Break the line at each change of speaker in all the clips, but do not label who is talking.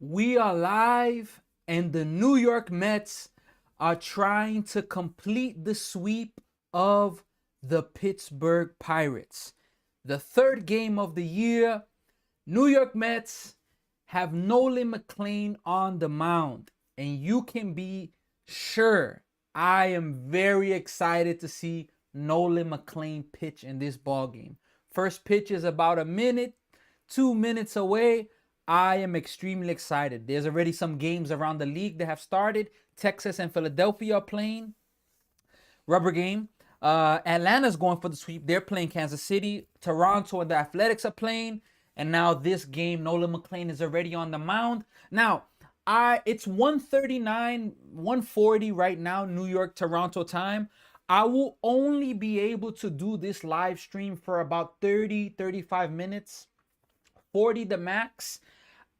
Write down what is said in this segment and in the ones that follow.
We are live, and the New York Mets are trying to complete the sweep of the Pittsburgh Pirates. The third game of the year, New York Mets have Nolan McLean on the mound, and you can be sure I am very excited to see Nolan McLean pitch in this ball game. First pitch is about a minute, 2 minutes away. I am extremely excited. There's already some games around the league that have started. Texas and Philadelphia are playing. Rubber game. Atlanta's going for the sweep. They're playing Kansas City. Toronto and the Athletics are playing. And now this game, Nolan McLean is already on the mound. Now, it's 139, 140 right now, New York, Toronto time. I will only be able to do this live stream for about 30, 35 minutes. 40 the max.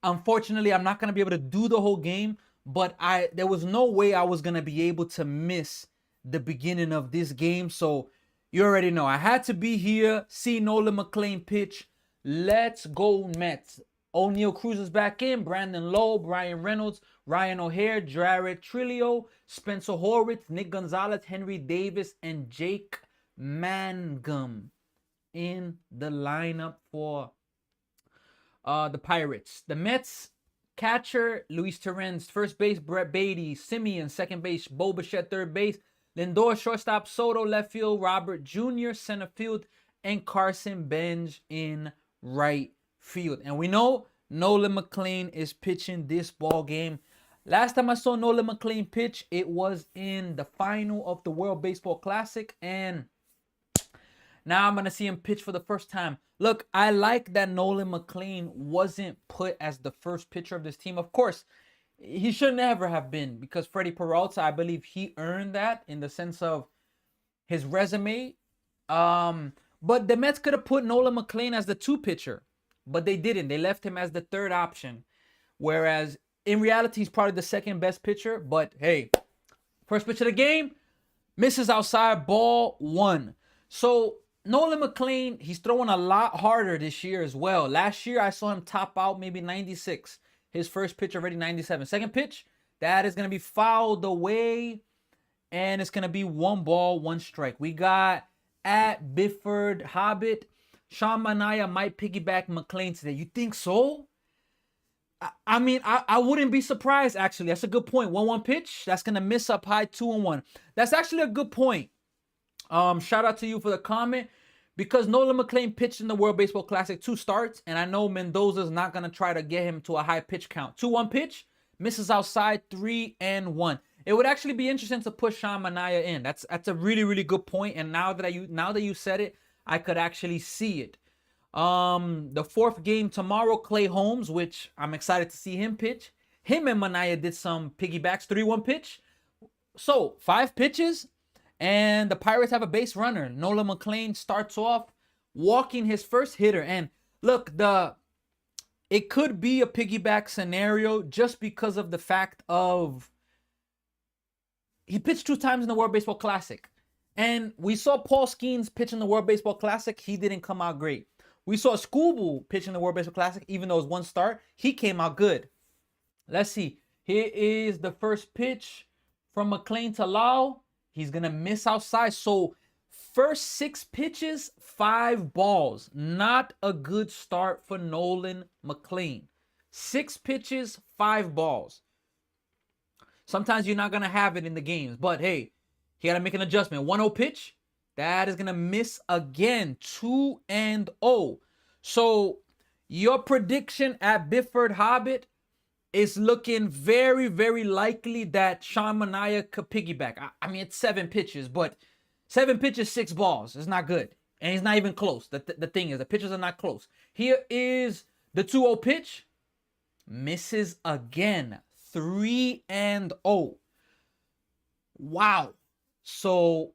Unfortunately, I'm not going to be able to do the whole game, but there was no way I was going to be able to miss the beginning of this game. So you already know I had to be here, see Nolan McLean pitch. Let's go Mets. O'Neal Cruz is back in. Brandon Lowe, Brian Reynolds, Ryan O'Hare, Jared Trillo, Spencer Horwitz, Nick Gonzalez, Henry Davis, and Jake Mangum in the lineup for the Pirates. The Mets catcher, Luis Torrens. First base, Brett Beatty. Simeon, second base, Bo Bichette, third base. Lindor, shortstop. Soto, left field. Robert Jr., center field. And Carson Bench in right field. And we know Nolan McLean is pitching this ball game. Last time I saw Nolan McLean pitch, it was in the final of the World Baseball Classic. And now I'm going to see him pitch for the first time. Look, I like that Nolan McLean wasn't put as the first pitcher of this team. Of course, he should never have been, because Freddie Peralta, I believe he earned that in the sense of his resume. But the Mets could have put Nolan McLean as the two pitcher, but they didn't. They left him as the third option. Whereas in reality, he's probably the second best pitcher. But hey, first pitch of the game, misses outside, ball one. So Nolan McLean, he's throwing a lot harder this year as well. Last year, I saw him top out maybe 96. His first pitch already 97. Second pitch, that is going to be fouled away. And it's going to be 1 ball, 1 strike. We got at Bifford Hobbit. Sean Manaea might piggyback McLean today. You think so? I mean, I wouldn't be surprised, actually. That's a good point. 1-1 pitch. That's going to miss up high, 2-1. That's actually a good point. Shout out to you for the comment, because Nolan McLean pitched in the World Baseball Classic 2 starts, and I know Mendoza's not going to try to get him to a high pitch count. 2-1 pitch, misses outside, 3-1. It would actually be interesting to push Sean Manaea in. That's a really, really good point, and now that you said it, I could actually see it. The fourth game tomorrow, Clay Holmes, which I'm excited to see him pitch. Him and Manaea did some piggybacks, 3-1 pitch. So 5 pitches. And the Pirates have a base runner. Nolan McLean starts off walking his first hitter. And look, it could be a piggyback scenario just because of the fact of he pitched 2 times in the World Baseball Classic. And we saw Paul Skeens pitch in the World Baseball Classic. He didn't come out great. We saw Scooble pitch in the World Baseball Classic. Even though it was 1 start, he came out good. Let's see. Here is the first pitch from McLean to Lau. He's going to miss outside. So first 6 pitches, 5 balls. Not a good start for Nolan McLean. 6 pitches, 5 balls. Sometimes you're not going to have it in the games. But hey, he got to make an adjustment. 1-0 pitch. That is going to miss again. 2-0. So your prediction at Bifford Hobbit is looking very, very likely that Sean Manaea could piggyback. I mean, it's 7 pitches, but 7 pitches, 6 balls. It's not good. And he's not even close. The thing is, the pitches are not close. Here is the 2-0 pitch. Misses again. 3-0. Wow. So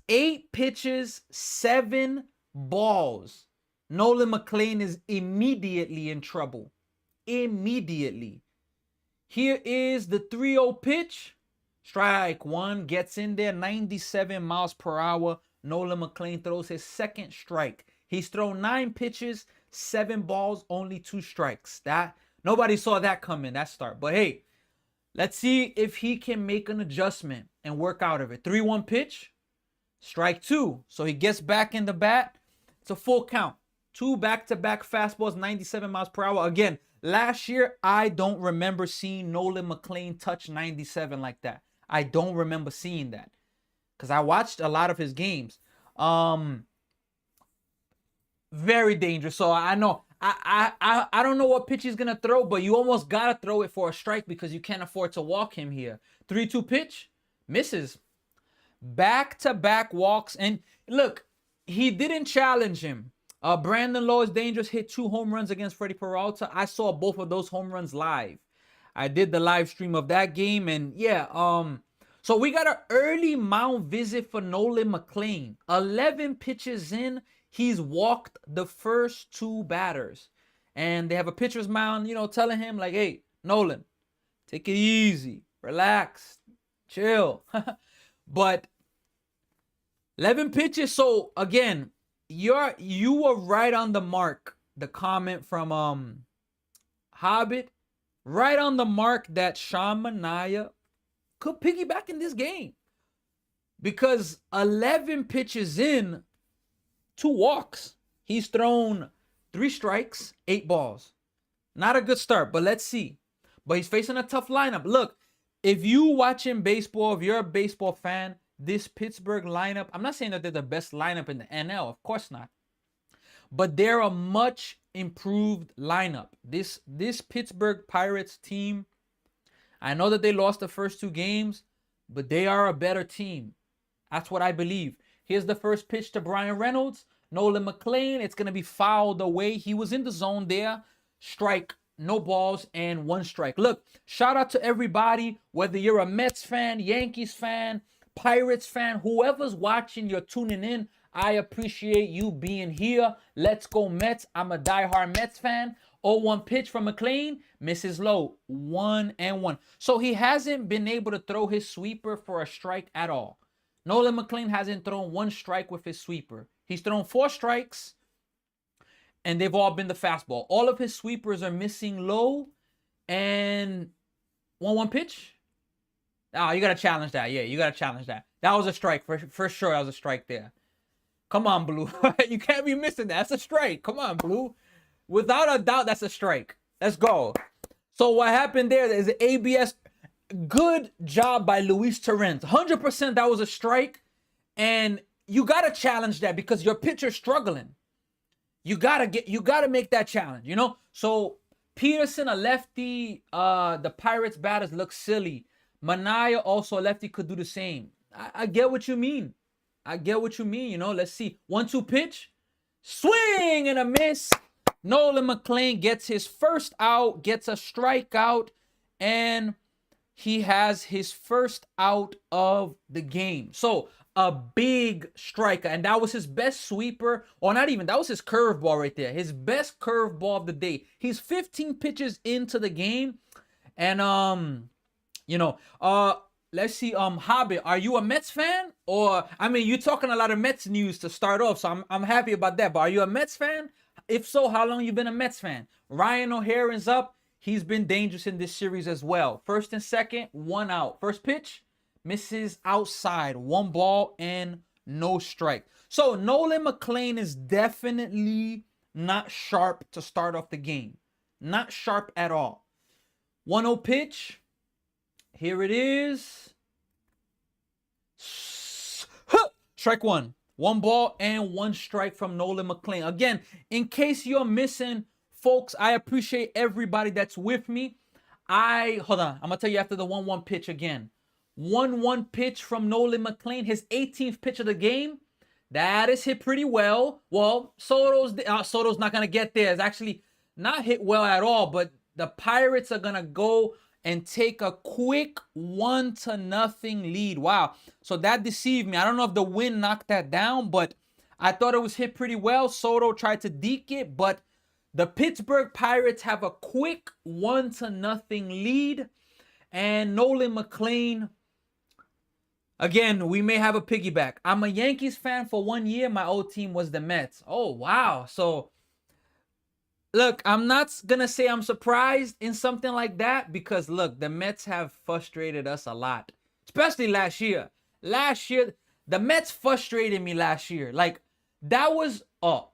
8 pitches, 7 balls. Nolan McLean is immediately in trouble. Immediately. Here is the 3-0 pitch. Strike 1, gets in there, 97 miles per hour. Nolan McLean throws his second strike. He's thrown 9 pitches, 7 balls, only 2 strikes. That Nobody saw that coming, that start. But hey, let's see if he can make an adjustment and work out of it. 3-1 pitch, strike two. So he gets back in the bat. It's a full count. Two back-to-back fastballs, 97 miles per hour. Again, last year, I don't remember seeing Nolan McLean touch 97 like that. I don't remember seeing that because I watched a lot of his games. Very dangerous. So I know I don't know what pitch he's gonna throw, but you almost gotta throw it for a strike because you can't afford to walk him here. 3-2 pitch, misses. Back-to-back walks, and look, he didn't challenge him. Brandon Lowe is dangerous, hit 2 home runs against Freddie Peralta. I saw both of those home runs live. I did the live stream of that game, and yeah, so we got an early mound visit for Nolan McLean. 11 pitches in, he's walked the first 2 batters. And they have a pitcher's mound, you know, telling him like, hey, Nolan, take it easy, relax, chill. But 11 pitches, so again, you were right on the mark. The comment from Hobbit, right on the mark that Sean Manaea could piggyback in this game. Because 11 pitches in, 2 walks. He's thrown 3 strikes, 8 balls. Not a good start, but let's see. But he's facing a tough lineup. Look, if you watching baseball, if you're a baseball fan, this Pittsburgh lineup, I'm not saying that they're the best lineup in the NL, of course not. But they're a much improved lineup. This Pittsburgh Pirates team, I know that they lost the first 2 games, but they are a better team. That's what I believe. Here's the first pitch to Brian Reynolds. Nolan McLean, it's going to be fouled away. He was in the zone there. Strike, no balls, and 1 strike. Look, shout out to everybody, whether you're a Mets fan, Yankees fan, Pirates fan, whoever's watching, you're tuning in. I appreciate you being here. Let's go Mets. I'm a diehard Mets fan. 0-1 pitch from McLean, misses low, 1-1. So he hasn't been able to throw his sweeper for a strike at all. Nolan McLean hasn't thrown 1 strike with his sweeper. He's thrown 4 strikes, and they've all been the fastball. All of his sweepers are missing low, and 1-1 pitch. Oh, you got to challenge that. Yeah, you got to challenge that. That was a strike. For sure, that was a strike there. Come on, Blue. You can't be missing that. That's a strike. Come on, Blue. Without a doubt, that's a strike. Let's go. So what happened there is ABS. Good job by Luis Torrens. 100% that was a strike. And you got to challenge that because your pitcher's struggling. You got to make that challenge, you know? So Peterson, a lefty, the Pirates batters look silly. Manaea, also a lefty, could do the same. I get what you mean. I get what you mean, you know. Let's see. 1-2 pitch. Swing and a miss. Nolan McLean gets his first out, gets a strikeout, and he has his first out of the game. So a big striker, and that was his best sweeper, or not even, that was his curveball right there. His best curveball of the day. He's 15 pitches into the game, and you know, let's see, Hobbit, are you a Mets fan? Or, I mean, you're talking a lot of Mets news to start off, so I'm happy about that. But are you a Mets fan? If so, how long you been a Mets fan? Ryan O'Haron's up. He's been dangerous in this series as well. First and second, 1 out. First pitch, misses outside. 1 ball and no strike. So Nolan McLean is definitely not sharp to start off the game. Not sharp at all. 1-0 pitch. Here it is. Strike 1. 1 ball and 1 strike from Nolan McLean. Again, in case you're missing, folks, I appreciate everybody that's with me. Hold on. I'm going to tell you after the 1-1 pitch again. 1-1 pitch from Nolan McLean. His 18th pitch of the game. That is hit pretty well. Well, Soto's not going to get there. It's actually not hit well at all, but the Pirates are going to go and take a quick 1-0 lead. Wow. So that deceived me. I don't know if the wind knocked that down, but I thought it was hit pretty well. Soto tried to deke it, but the Pittsburgh Pirates have a quick 1-0 lead. And Nolan McLean, again, we may have a piggyback. I'm a Yankees fan for 1 year. My old team was the Mets. Oh, wow. So Look, I'm not gonna say I'm surprised in something like that because look, the Mets have frustrated us a lot, especially last year. Last year, the Mets frustrated me last year. Like that was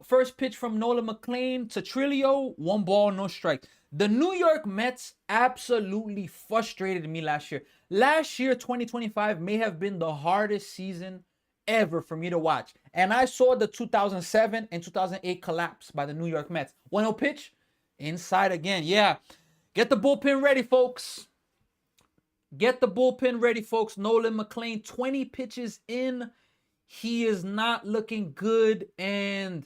first pitch from Nolan McLean to Trilio, 1 ball, no strike. The New York Mets absolutely frustrated me last year. Last year, 2025 may have been the hardest season ever for me to watch. And I saw the 2007 and 2008 collapse by the New York Mets. 1-0 pitch, inside again. Yeah. Get the bullpen ready, folks. Get the bullpen ready, folks. Nolan McLean, 20 pitches in. He is not looking good. And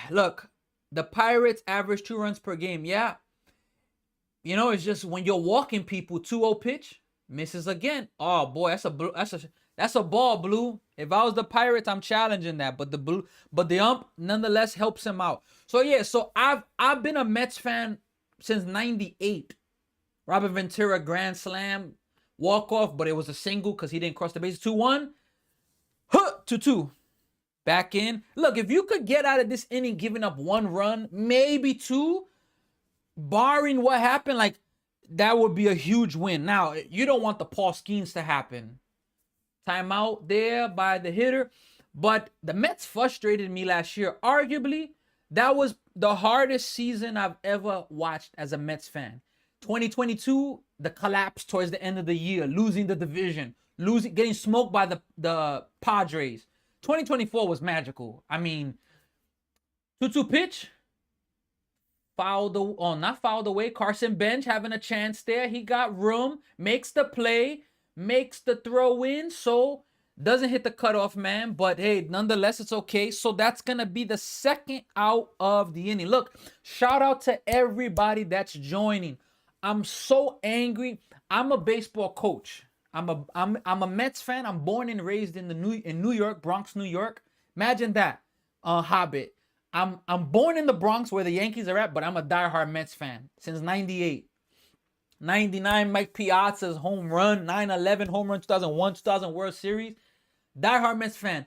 look, the Pirates average 2 runs per game. Yeah. You know, it's just when you're walking people, 2-0 pitch, misses again. Oh boy, that's a ball, Blue. If I was the Pirates, I'm challenging that. But the ump nonetheless helps him out. So yeah, so I've been a Mets fan since '98. Robert Ventura grand slam, walk off, but it was a single because he didn't cross the base. 2-1, 2-2. Back in. Look, if you could get out of this inning giving up 1 run, maybe 2, barring what happened, like that would be a huge win. Now, you don't want the Paul Skeens to happen. Timeout there by the hitter. But the Mets frustrated me last year. Arguably, that was the hardest season I've ever watched as a Mets fan. 2022, the collapse towards the end of the year, losing the division, getting smoked by the Padres. 2024 was magical. I mean, 2-2 pitch, not fouled away. Carson Bench having a chance there. He got room, makes the play, makes the throw in. So doesn't hit the cutoff man, but hey, nonetheless, it's okay. So that's gonna be the second out of the inning. Look, shout out to everybody that's joining. I'm so angry. I'm a baseball coach. I'm a Mets fan. I'm born and raised in New York, Bronx, New York. Imagine that, Hobbit. I'm born in the Bronx where the Yankees are at, but I'm a diehard Mets fan since '98. 99 Mike Piazza's home run, 9/11 home run, 2001, 2000 World Series. Diehard Mets fan.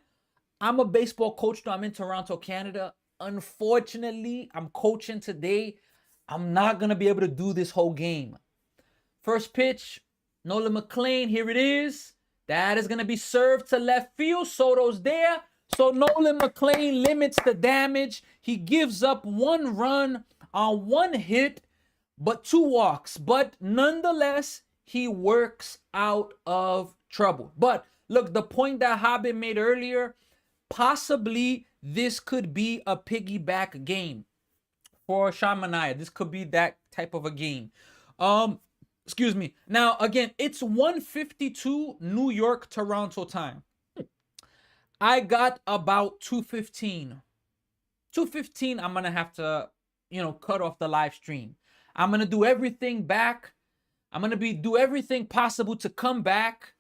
I'm a baseball coach though. I'm in Toronto, Canada. Unfortunately, I'm coaching today. I'm not going to be able to do this whole game. First pitch, Nolan McLean, here it is. That is going to be served to left field. Soto's there. So Nolan McLean limits the damage. He gives up 1 run on 1 hit, but 2 walks. But nonetheless, he works out of trouble. But look, the point that Hobbit made earlier, possibly this could be a piggyback game for Sean Manaea. This could be that type of a game. Excuse me. Now, again, it's 1:52 New York, Toronto time. I got about 2:15. 2:15, I'm going to have to, cut off the live stream. I'm going to do everything back. I'm going to do everything possible to come back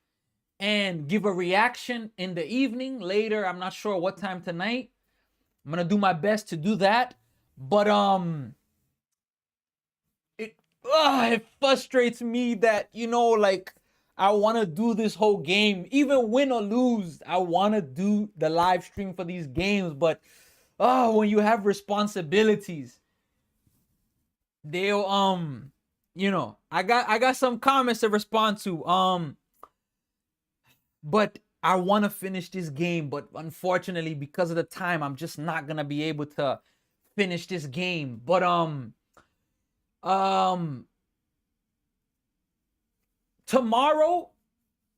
and give a reaction in the evening later. I'm not sure what time tonight. I'm going to do my best to do that. But it frustrates me that, I want to do this whole game, even win or lose. I want to do the live stream for these games, but when you have responsibilities, they'll I got some comments to respond to. But I want to finish this game, but unfortunately, because of the time, I'm just not gonna be able to finish this game. But tomorrow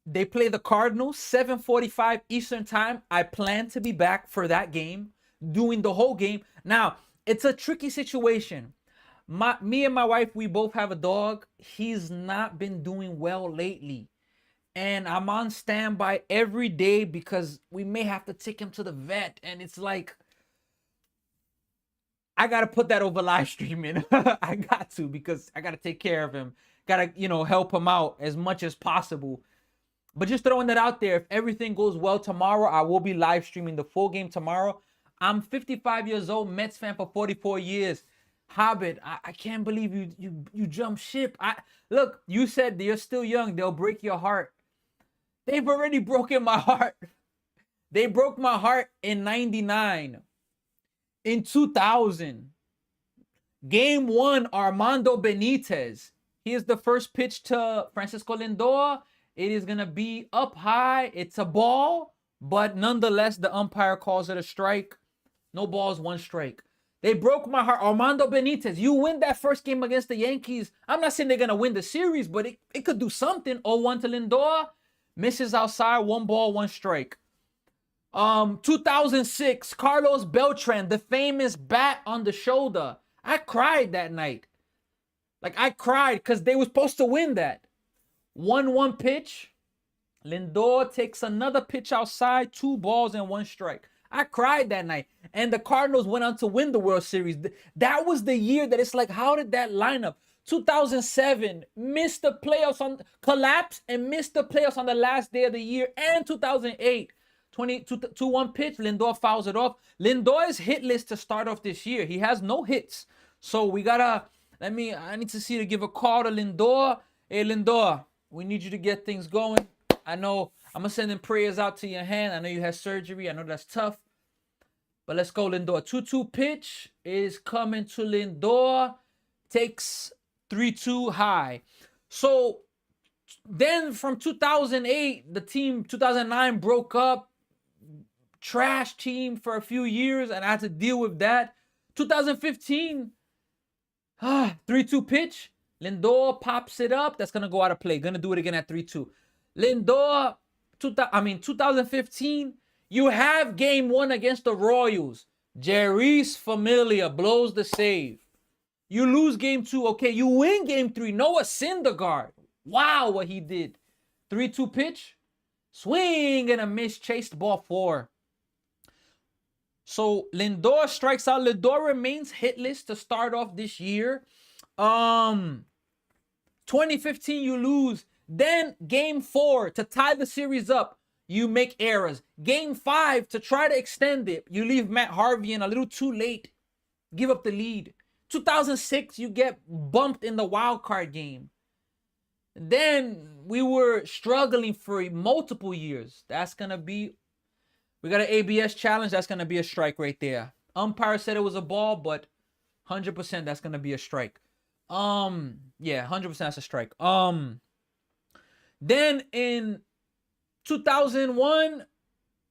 they play the Cardinals, 7:45 Eastern time. I plan to be back for that game, doing the whole game. Now, it's a tricky situation. Me and my wife, we both have a dog. He's not been doing well lately. And I'm on standby every day because we may have to take him to the vet. And it's like, I got to put that over live streaming. I got to, because I got to take care of him. Got to, help him out as much as possible. But just throwing that out there, if everything goes well tomorrow, I will be live streaming the full game tomorrow. I'm 55 years old, Mets fan for 44 years. Hobbit, I can't believe you jumped ship. Look, you said you're still young. They'll break your heart. They've already broken my heart. They broke my heart in '99. In 2000, game one, Armando Benitez. He is the first pitch to Francisco Lindor. It is going to be up high. It's a ball, but nonetheless, the umpire calls it a strike. No balls, one strike. They broke my heart. Armando Benitez, you win that first game against the Yankees. I'm not saying they're going to win the series, but it could do something. 0-1 to Lindor. Misses outside, one ball, one strike. 2006, Carlos Beltran, the famous bat on the shoulder. I cried that night. Like, I cried because they were supposed to win that. 1-1 pitch. Lindor takes another pitch outside, 2 balls and 1 strike. I cried that night. And the Cardinals went on to win the World Series. That was the year that it's like, how did that line up? 2007, missed the playoffs on, collapsed and missed the playoffs on the last day of the year. And 2008, 2-1 pitch, Lindor fouls it off. Lindor is hitless to start off this year. He has no hits. So we gotta, I need to see to give a call to Lindor. Hey, Lindor, we need you to get things going. I know I'm gonna send in prayers out to your hand. I know you had surgery. I know that's tough. But let's go, Lindor. 2-2 pitch is coming to Lindor. Takes 3-2 high. So then from 2008, the team 2009 broke up. Trash team for a few years, and I had to deal with that. 2015, 3-2 pitch. Lindor pops it up. That's gonna go out of play. Gonna do it again at 3-2. Lindor, 2015, you have game 1 against the Royals. Jeurys Familia blows the save. You lose game 2. Okay, you win game 3. Noah Syndergaard. Wow, what he did. 3-2 pitch. Swing and a miss. Chased ball 4. So Lindor strikes out. Lindor remains hitless to start off this year. 2015, you lose. Then game 4 to tie the series up, you make errors. Game 5 to try to extend it, you leave Matt Harvey in a little too late. Give up the lead. 2006, you get bumped in the wild card game. Then we were struggling for multiple years. That's going to be, we got an ABS challenge. That's going to be a strike right there. Umpire said it was a ball, but 100% that's going to be a strike. Yeah, 100% that's a strike. Then in 2001,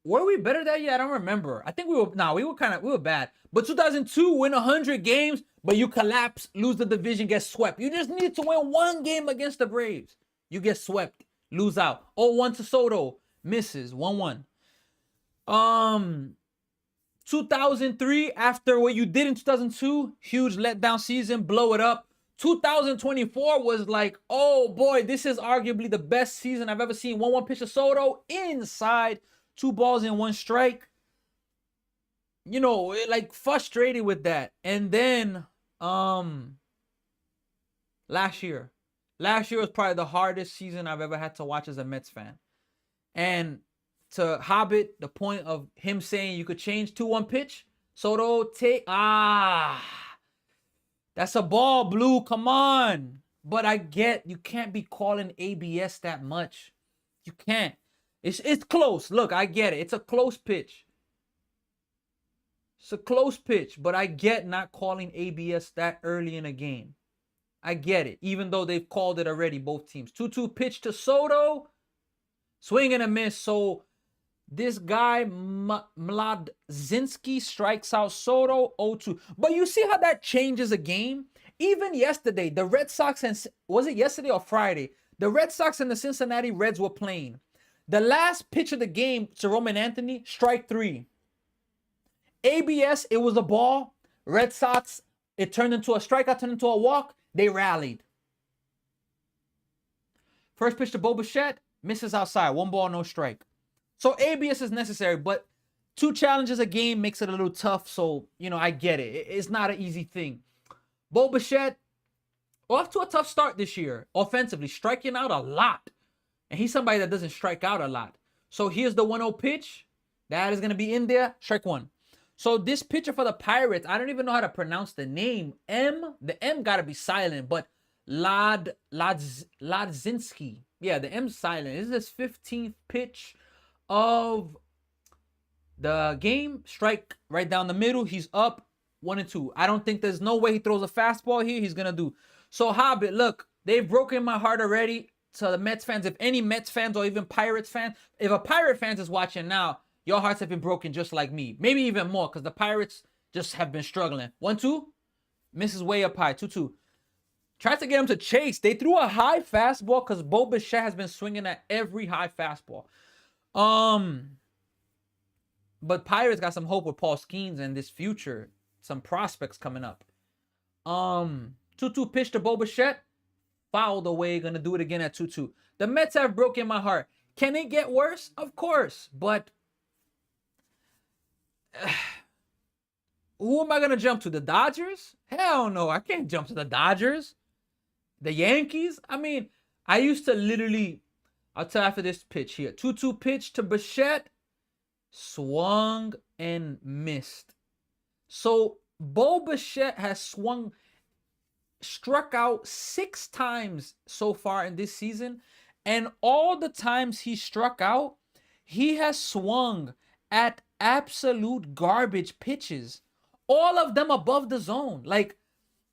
were we better that year? I don't remember. I think we were bad. But 2002, win 100 games, but you collapse, lose the division, get swept. You just need to win 1 game against the Braves. You get swept, lose out. 0-1 to Soto, misses, 1-1. 2003, after what you did in 2002, huge letdown season, blow it up. 2024 was like, oh boy, this is arguably the best season I've ever seen. 1-1 pitch to Soto, inside, 2 balls and 1 strike. You know, like frustrated with that. And then last year was probably the hardest season I've ever had to watch as a Mets fan. And to Hobbit, the point of him saying you could change 2-1 pitch, Soto take, that's a ball, Blue. Come on. But I get you can't be calling ABS that much. You can't. It's close. Look, I get it. It's a close pitch. It's a close pitch, but I get not calling ABS that early in a game. I get it, even though they've called it already, both teams. 2-2 pitch to Soto. Swing and a miss. So this guy, Mladzinski, strikes out Soto 0-2. But you see how that changes a game? Even yesterday, the Red Sox, and was it yesterday or Friday? The Red Sox and the Cincinnati Reds were playing. The last pitch of the game to Roman Anthony, strike 3. ABS, it was a ball. Red Sox, it turned into a strikeout, turned into a walk. They rallied. First pitch to Bo Bichette, misses outside. 1 ball, no strike. So ABS is necessary, but 2 challenges a game makes it a little tough. So, you know, I get it. It's not an easy thing. Bo Bichette, off to a tough start this year, offensively, striking out a lot. And he's somebody that doesn't strike out a lot. So here's the 1-0 pitch. That is going to be in there. Strike 1. So this pitcher for the Pirates, I don't even know how to pronounce the name. The M got to be silent, but Ladzinski. Yeah, the M's silent. This is his 15th pitch of the game, strike right down the middle. He's up 1-2. I don't think there's no way he throws a fastball here. He's gonna do. So Hobbit, look, they've broken my heart already. To the Mets fans, if any Mets fans or even Pirates fans, if a Pirate fans is watching now, your hearts have been broken just like me. Maybe even more, because the Pirates just have been struggling. 1-2, misses way up high. 2-2. Tries to get him to chase. They threw a high fastball because Bo Bichette has been swinging at every high fastball. But Pirates got some hope with Paul Skeens and this future. Some prospects coming up. 2-2 pitch to Bo Bichette. Fouled away. Gonna do it again at 2-2. The Mets have broken my heart. Can it get worse? Of course. But who am I gonna jump to? The Dodgers? Hell no. I can't jump to the Dodgers. The Yankees? I mean, I used to literally, I'll tell you after this pitch here. 2-2 pitch to Bichette. Swung and missed. So Bo Bichette has struck out 6 times so far in this season. And all the times he struck out, he has swung at absolute garbage pitches. All of them above the zone. Like,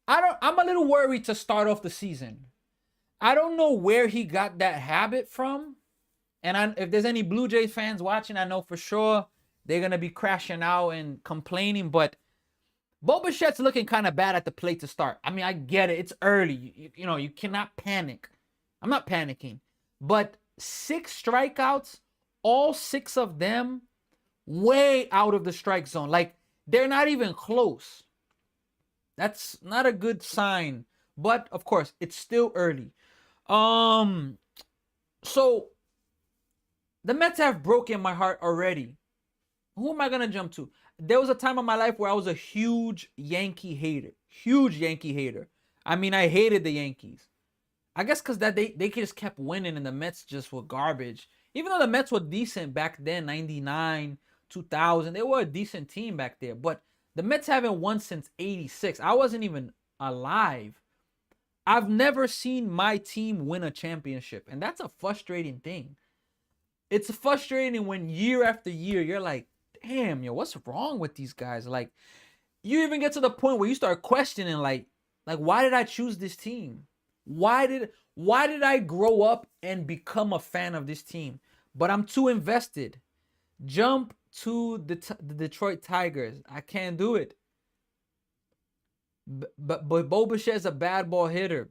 I'm a little worried to start off the season. I don't know where he got that habit from. And if there's any Blue Jays fans watching, I know for sure they're going to be crashing out and complaining. But Bo Bichette's looking kind of bad at the plate to start. I mean, I get it. It's early. You know, you cannot panic. I'm not panicking. But 6 strikeouts, all 6 of them way out of the strike zone. Like, they're not even close. That's not a good sign. But, of course, it's still early. So, the Mets have broken my heart already. Who am I going to jump to? There was a time in my life where I was a huge Yankee hater. Huge Yankee hater. I mean, I hated the Yankees. I guess because that they just kept winning and the Mets just were garbage. Even though the Mets were decent back then, 99, 2000. They were a decent team back there. But the Mets haven't won since 86. I wasn't even alive. I've never seen my team win a championship. And that's a frustrating thing. It's frustrating when year after year, you're like, damn, yo, what's wrong with these guys? Like, you even get to the point where you start questioning, like why did I choose this team? Why did I grow up and become a fan of this team? But I'm too invested. Jump to the Detroit Tigers. I can't do it. But Bo Bichette's a bad ball hitter.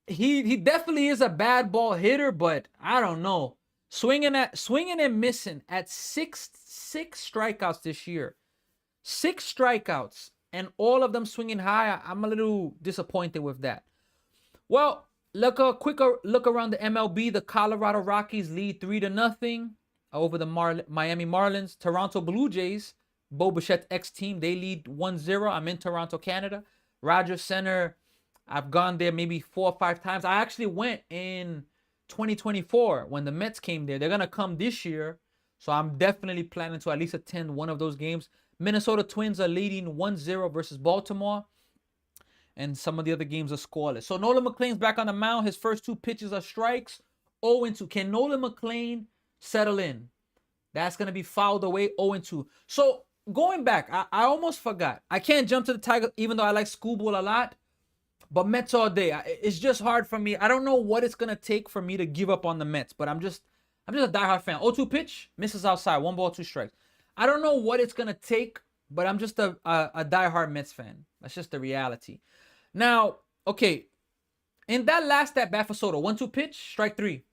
He definitely is a bad ball hitter, but I don't know. Swinging and missing at 6 strikeouts this year. 6 strikeouts and all of them swinging high. I'm a little disappointed with that. Well, a quick look around the MLB. The Colorado Rockies lead 3-0 over the Miami Marlins. Toronto Blue Jays, Bo Bichette's ex-team, they lead 1-0. I'm in Toronto, Canada. Rogers Center, I've gone there maybe 4 or 5 times. I actually went in 2024 when the Mets came there. They're going to come this year. So I'm definitely planning to at least attend one of those games. Minnesota Twins are leading 1-0 versus Baltimore. And some of the other games are scoreless. So Nolan McLean's back on the mound. His first 2 pitches are strikes. 0-2. Can Nolan McLean settle in? That's going to be fouled away. 0-2. So going back, I almost forgot. I can't jump to the Tigers even though I like Schoolboy a lot. But Mets all day. It's just hard for me. I don't know what it's going to take for me to give up on the Mets. But I'm just a diehard fan. 0-2 pitch. Misses outside. 1 ball, 2 strikes. I don't know what it's going to take. But I'm just a diehard Mets fan. That's just the reality. Now, okay. In that last at-bat for Soto. 1-2 pitch. Strike 3.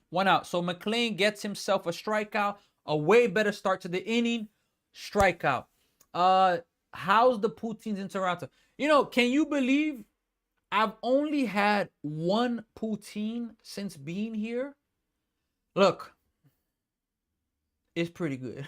1 out. So McLean gets himself a strikeout. A way better start to the inning. Strikeout. How's the poutines in Toronto? You know, can you believe I've only had 1 poutine since being here? Look, it's pretty good.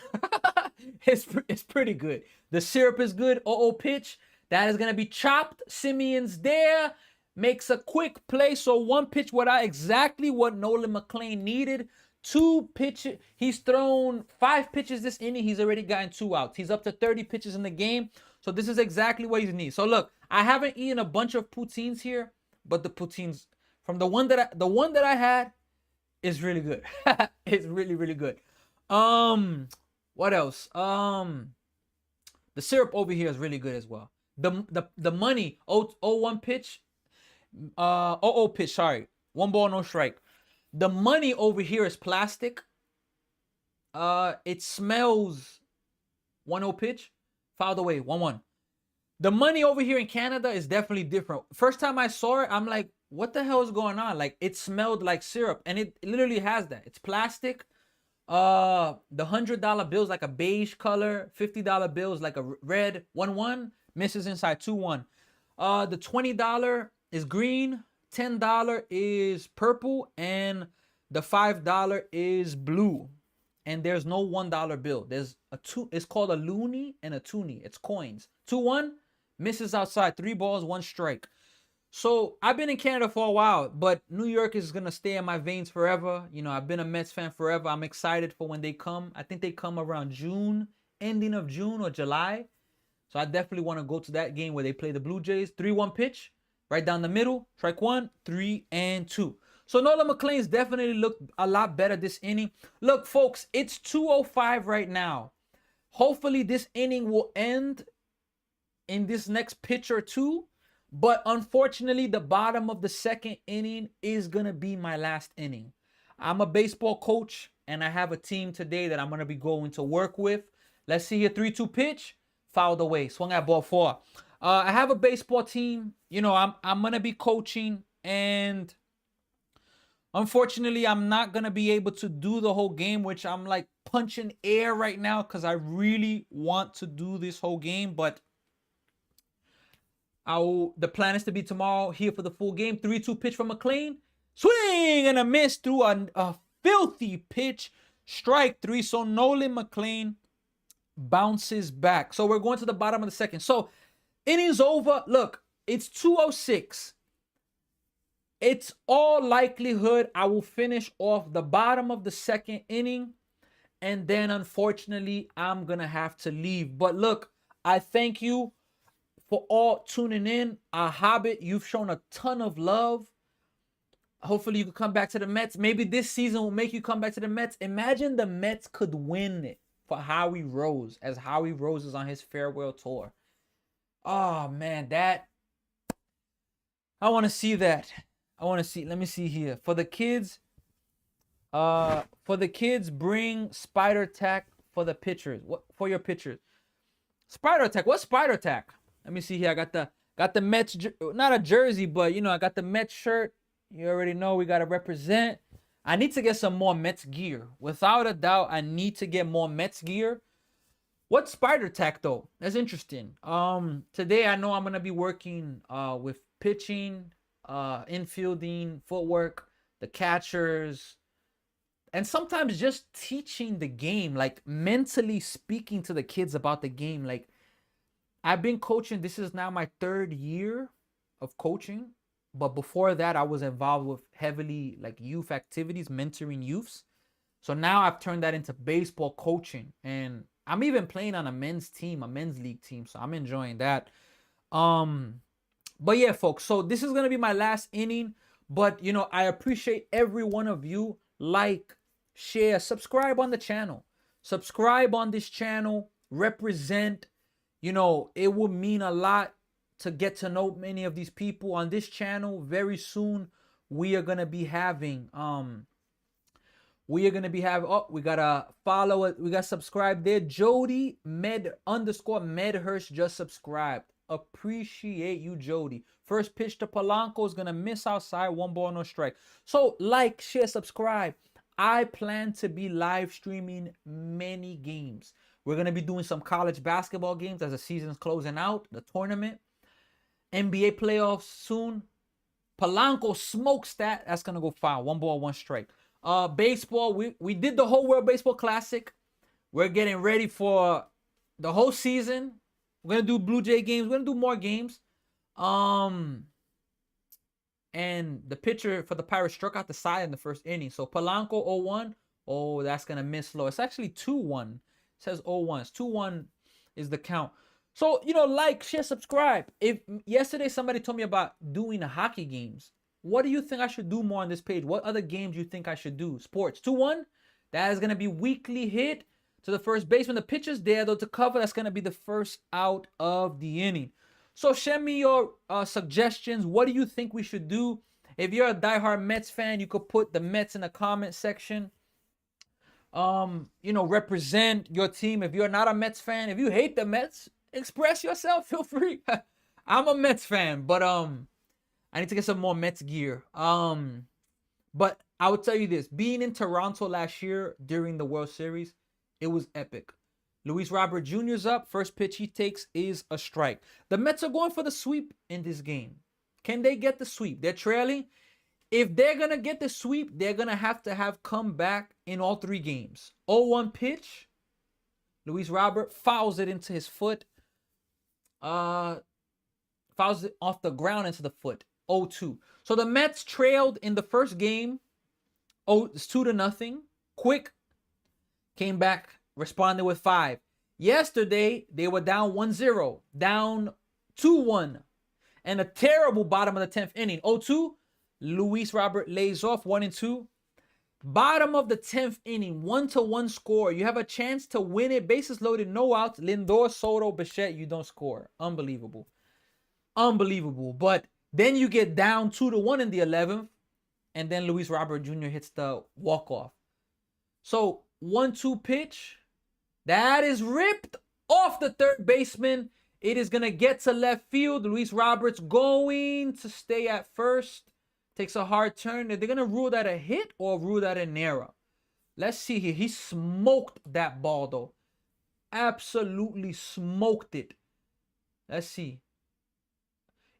It's pretty good. The syrup is good. 0-0 pitch. That is going to be chopped. Simeon's there. Makes a quick play. So 1 pitch exactly what Nolan McLean needed. 2 pitches. He's thrown 5 pitches this inning. He's already gotten 2 outs. He's up to 30 pitches in the game. So this is exactly what he needs. So look, I haven't eaten a bunch of poutines here, but the poutines from the one that I had, It's really good. It's really, really good. Um, what else? The syrup over here is really good as well. The money, 0-1 pitch, 0-0 pitch, sorry. One ball, no strike. The money over here is plastic. It smells 1-0 pitch, fouled away, 1-1. The money over here in Canada is definitely different. First time I saw it, I'm like, what the hell is going on? Like, it smelled like syrup, and it literally has that. It's plastic. The $100 bills like a beige color, $50 bills like a red. 1-1 misses inside, 2-1. The $20 is green, $10 is purple, and the $5 is blue. And there's no $1 bill. There's a two. It's called a loonie and a toonie. It's coins. 2-1 misses outside. 3 balls, 1 strike. So I've been in Canada for a while, but New York is gonna stay in my veins forever. You know, I've been a Mets fan forever. I'm excited for when they come. I think they come around June, ending of June or July. So I definitely want to go to that game where they play the Blue Jays. 3-1 pitch, right down the middle. Strike 1, 3-2. So Nolan McLean's definitely looked a lot better this inning. Look, folks, it's 2:05 right now. Hopefully this inning will end in this next pitch or two. But unfortunately, the bottom of the second inning is going to be my last inning. I'm a baseball coach, and I have a team today that I'm going to be going to work with. Let's see here. 3-2 pitch. Fouled away. Swung at ball 4. I have a baseball team. You know, I'm going to be coaching, and unfortunately, I'm not going to be able to do the whole game, which I'm like punching air right now because I really want to do this whole game, but the plan is to be tomorrow here for the full game. 3-2 pitch from McLean. Swing and a miss through a filthy pitch. Strike 3. So Nolan McLean bounces back. So we're going to the bottom of the second. So innings over. Look, it's 2:06. It's all likelihood I will finish off the bottom of the second inning. And then unfortunately, I'm going to have to leave. But look, I thank you for all tuning in. Hobbit, you've shown a ton of love. Hopefully you can come back to the Mets. Maybe this season will make you come back to the Mets. Imagine the Mets could win it for Howie Rose, as Howie Rose is on his farewell tour. Oh man, I want to see that. I want to see. Let me see here. For the kids, bring Spider Tack for the pitchers. What for your pitchers? Spider Tack. What's Spider Tack? Let me see here. I got the Mets, not a jersey, but you know, I got the Mets shirt. You already know we gotta represent. I need to get some more Mets gear. Without a doubt, I need to get more Mets gear. What's Spider Tack though? That's interesting. Today I know I'm gonna be working with pitching, infielding, footwork, the catchers, and sometimes just teaching the game, like mentally speaking to the kids about the game. Like, I've been coaching. This is now my 3rd year of coaching. But before that, I was involved with heavily like youth activities, mentoring youths. So now I've turned that into baseball coaching. And I'm even playing on a men's team, a men's league team. So I'm enjoying that. But yeah, folks. So this is going to be my last inning. But, you know, I appreciate every one of you. Like, share, subscribe on the channel. Subscribe on this channel. Represent. You know, it would mean a lot to get to know many of these people on this channel. Very soon, we are going to be having, we got to follow it. We got to subscribe there. Jody Medhurst just subscribed. Appreciate you, Jody. First pitch to Polanco is going to miss outside. 1 ball, no strike. So like, share, subscribe. I plan to be live streaming many games. We're going to be doing some college basketball games as the season's closing out, the tournament. NBA playoffs soon. Polanco smokes that. That's going to go foul. 1 ball, 1 strike. Baseball, we did the whole World Baseball Classic. We're getting ready for the whole season. We're going to do Blue Jay games. We're going to do more games. And the pitcher for the Pirates struck out the side in the first inning. So Polanco 0-1. Oh, that's going to miss low. It's actually 2-1. Says 0-1. It's 2-1 is the count. So, you know, like, share, subscribe. If yesterday somebody told me about doing the hockey games, what do you think I should do more on this page? What other games do you think I should do? Sports 2-1. That is going to be weekly hit to the first baseman. The pitcher's there, though, to cover. That's going to be the first out of the inning. So send me your suggestions. What do you think we should do? If you're a diehard Mets fan, you could put the Mets in the comment section. Represent your team. If you're not a Mets fan, if you hate the Mets, express yourself. Feel free. I'm a Mets fan, but I need to get some more Mets gear. But I would tell you this: being in Toronto last year during the World Series, it was epic. Luis Robert Jr.'s up. First pitch he takes is a strike. The Mets are going for the sweep in this game. Can they get the sweep? They're trailing. If they're going to get the sweep, they're going to have come back in all 3 games. 0-1 pitch. Luis Robert fouls it into his foot. Fouls it off the ground into the foot. 0-2. So the Mets trailed in the first game. It's 2-0. Quick came back, responded with 5. Yesterday, they were down 1-0, down 2-1, and a terrible bottom of the 10th inning. 0-2, Luis Robert lays off 1-2. Bottom of the 10th inning, 1-1 score. You have a chance to win it. Bases loaded, no outs. Lindor, Soto, Bichette, you don't score. Unbelievable. Unbelievable. But then you get down 2-1 in the 11th, and then Luis Robert Jr. hits the walk-off. So 1-2 pitch. That is ripped off the third baseman. It is going to get to left field. Luis Roberts going to stay at first. Takes a hard turn. Are they going to rule that a hit or rule that an error? Let's see here. He smoked that ball, though. Absolutely smoked it. Let's see.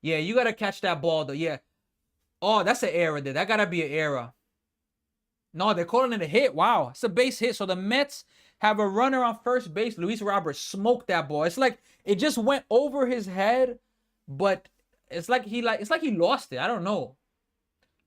Yeah, you got to catch that ball, though. Yeah. Oh, that's an error there. That got to be an error. No, they're calling it a hit. Wow. It's a base hit. So the Mets have a runner on first base. Luis Robert smoked that ball. It's like it just went over his head, but it's like he lost it. I don't know.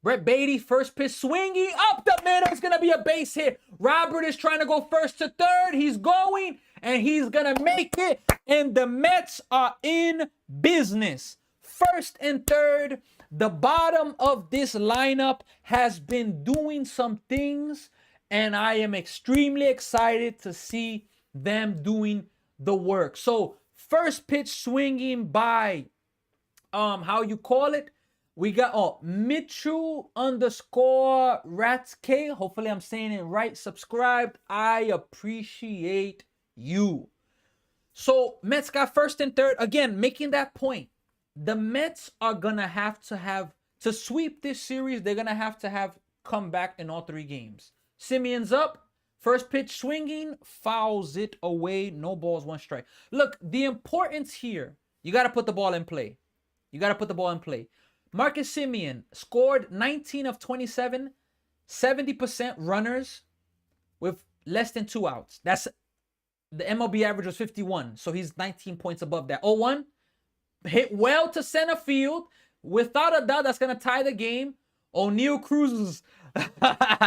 Brett Beatty, first pitch, swinging up the middle. It's going to be a base hit. Robert is trying to go first to third. He's going, and he's going to make it. And the Mets are in business. First and third, the bottom of this lineup has been doing some things, and I am extremely excited to see them doing the work. So, first pitch swinging by, we got Mitchell _ Ratske. Hopefully I'm saying it right. Subscribed. I appreciate you. So Mets got first and third. Again, making that point. The Mets are going to have to sweep this series. They're going to have come back in all 3 games. Simeon's up. First pitch swinging. Fouls it away. No balls, 1 strike. Look, the importance here. You got to put the ball in play. You got to put the ball in play. Marcus Semien scored 19 of 27, 70% runners with less than 2 outs. That's the MLB average was 51, so he's 19 points above that. 0-1, hit well to center field. Without a doubt, that's going to tie the game. O'Neal Cruz,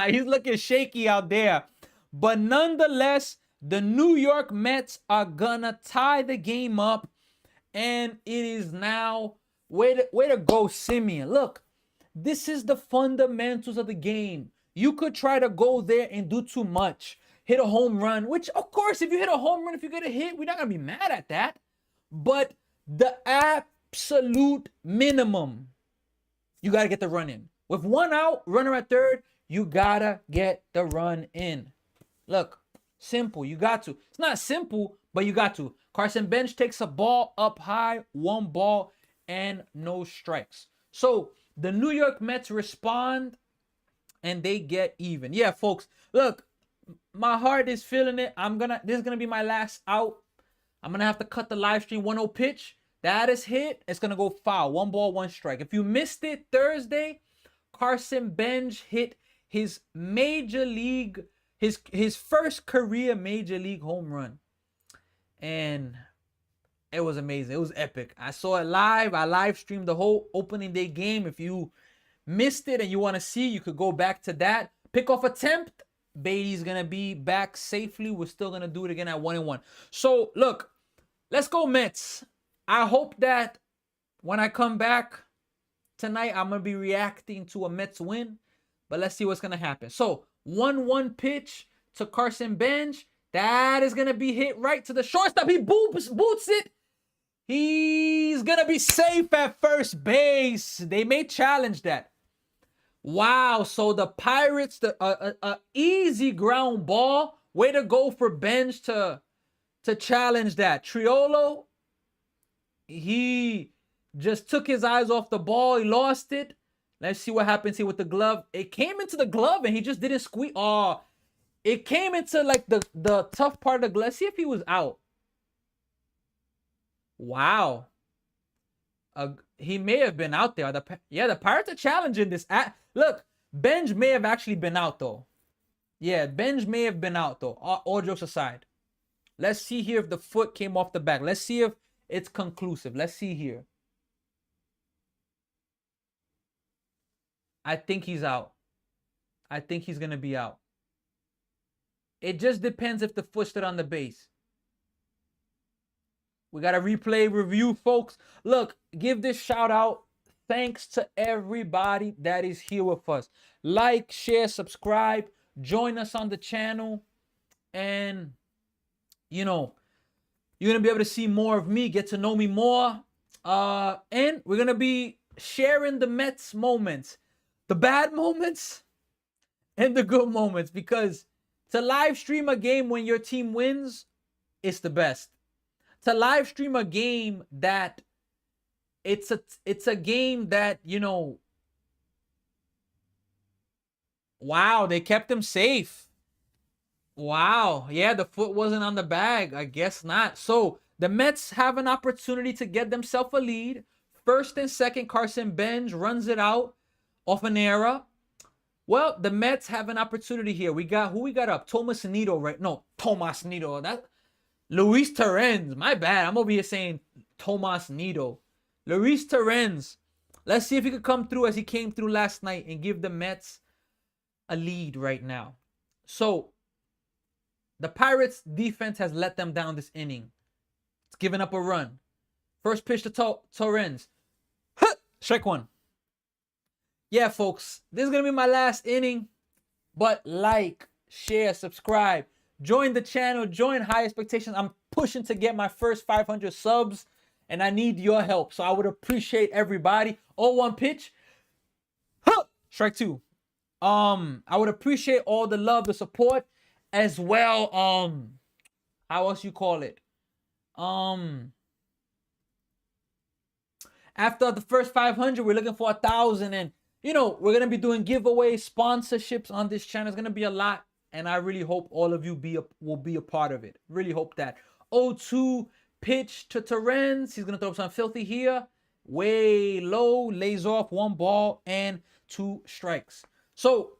he's looking shaky out there. But nonetheless, the New York Mets are going to tie the game up, and it is now... Way to go, Simeon. Look, this is the fundamentals of the game. You could try to go there and do too much. Hit a home run, which, of course, if you hit a home run, if you get a hit, we're not going to be mad at that. But the absolute minimum, you got to get the run in. With 1 out, runner at third, you got to get the run in. Look, simple. You got to. It's not simple, but you got to. Carson Bench takes a ball up high, 1 ball, and no strikes. So the New York Mets respond and they get even. Yeah, folks, look, my heart is feeling it. This is gonna be my last out. I'm gonna have to cut the live stream. 1-0 pitch. That is hit. It's gonna go foul. 1 ball, 1 strike. If you missed it Thursday, Carson Bench hit his major league, his first career major league home run. And it was amazing. It was epic. I saw it live. I live streamed the whole opening day game. If you missed it and you want to see, you could go back to that. Pickoff attempt. Beatty's going to be back safely. We're still going to do it again at 1-1. So, look, let's go Mets. I hope that when I come back, tonight I'm going to be reacting to a Mets win, but let's see what's going to happen. So 1-1 pitch to Carson Bench. That is going to be hit right to the shortstop. He boots it. He's going to be safe at first base. They may challenge that. Wow, so the Pirates, the easy ground ball. Way to go for Bench to challenge that. Triolo, he just took his eyes off the ball. He lost it. Let's see what happens here with the glove. It came into the glove and he just didn't squeeze. Oh, it came into like the tough part of the glove. Let's see if he was out. Wow. He may have been out there. The Pirates are challenging this. Look, Benj may have actually been out though. Yeah, Benj may have been out though. All jokes aside. Let's see here if the foot came off the back. Let's see if it's conclusive. Let's see here. I think he's out. I think he's going to be out. It just depends if the foot stood on the base. We got a replay review, folks. Look, give this shout out. Thanks to everybody that is here with us. Like, share, subscribe. Join us on the channel. And, you know, you're going to be able to see more of me, get to know me more. And we're going to be sharing the Mets moments. The bad moments and the good moments. Because to live stream a game when your team wins, it's the best. To live stream a game that it's a game that, you know, wow, they kept him safe. Wow. Yeah, the foot wasn't on the bag. I guess not. So the Mets have an opportunity to get themselves a lead. First and second, Carson Benj runs it out off an error. Well, the Mets have an opportunity here. We got who we got up? Tomas Nido, right? No, Tomas Nido. That Luis Torrens. My bad. I'm over here saying Tomas Nido. Luis Torrens. Let's see if he could come through as he came through last night and give the Mets a lead right now. So the Pirates defense has let them down this inning. It's given up a run. First pitch to Torrens. Strike one. Yeah, folks, this is going to be my last inning. But like, share, subscribe. Join the channel. Join High Expectations. I'm pushing to get my first 500 subs. And I need your help. So I would appreciate everybody. 0-1 pitch. Strike two. I would appreciate all the love, the support. As well, how else you call it? After the first 500, we're looking for 1,000. And you know, we're going to be doing giveaways, sponsorships on this channel. It's going to be a lot. And I really hope all of you will be a part of it. Really hope that. 0-2 pitch to Torrens. He's going to throw up some filthy here. Way low. Lays off 1 ball and 2 strikes. So,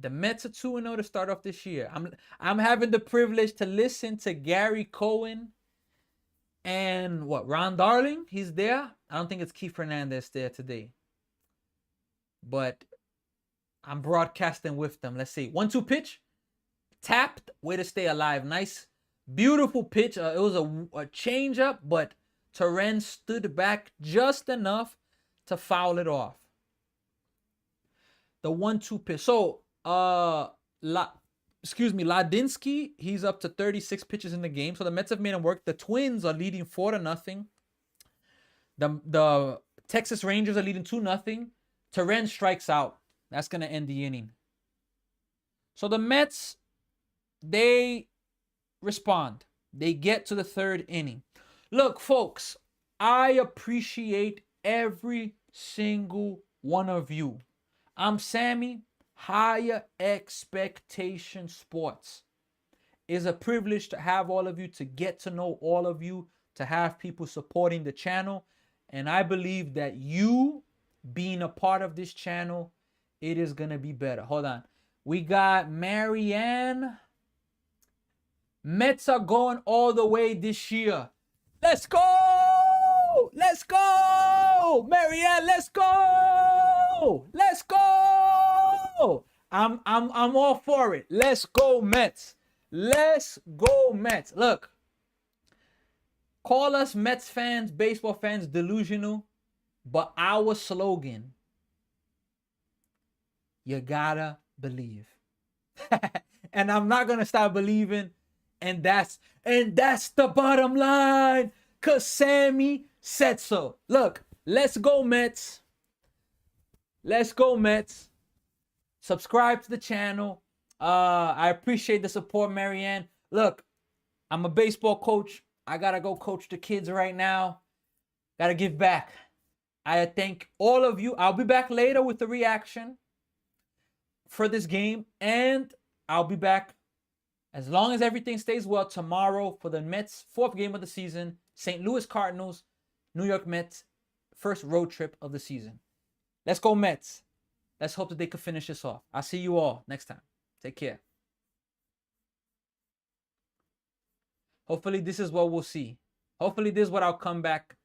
the Mets are 2-0 to start off this year. I'm having the privilege to listen to Gary Cohen and Ron Darling. He's there. I don't think it's Keith Fernandez there today. But I'm broadcasting with them. Let's see. 1-2 pitch. Tapped. Way to stay alive. Nice. Beautiful pitch. It was a changeup, but Torrens stood back just enough to foul it off. The 1-2 pitch. So, Ladinsky, he's up to 36 pitches in the game. So the Mets have made him work. The Twins are leading 4-0. The Texas Rangers are leading 2-0. Torrens strikes out. That's going to end the inning. So the Mets, they respond. They get to the 3rd inning. Look, folks, I appreciate every single one of you. I'm Sammy. Higher Expectation Sports. It's a privilege to have all of you, to get to know all of you, to have people supporting the channel. And I believe that you being a part of this channel, it is going to be better. Hold on. We got Marianne. Mets are going all the way this year. Let's go! Let's go! Marianne, let's go! Let's go! I'm all for it. Let's go, Mets. Let's go, Mets. Look. Call us Mets fans, baseball fans, delusional. But our slogan, you gotta believe. And I'm not gonna stop believing. And that's the bottom line. Cause Sammy said so. Look, let's go, Mets. Let's go, Mets. Subscribe to the channel. I appreciate the support, Marianne. Look, I'm a baseball coach. I gotta go coach the kids right now. Gotta give back. I thank all of you. I'll be back later with the reaction for this game, and I'll be back as long as everything stays well tomorrow for the Mets' 4th game of the season. St. Louis Cardinals, New York Mets, first road trip of the season. Let's go, Mets. Let's hope that they can finish this off. I'll see you all next time. Take care. Hopefully this is what we'll see. Hopefully this is what I'll come back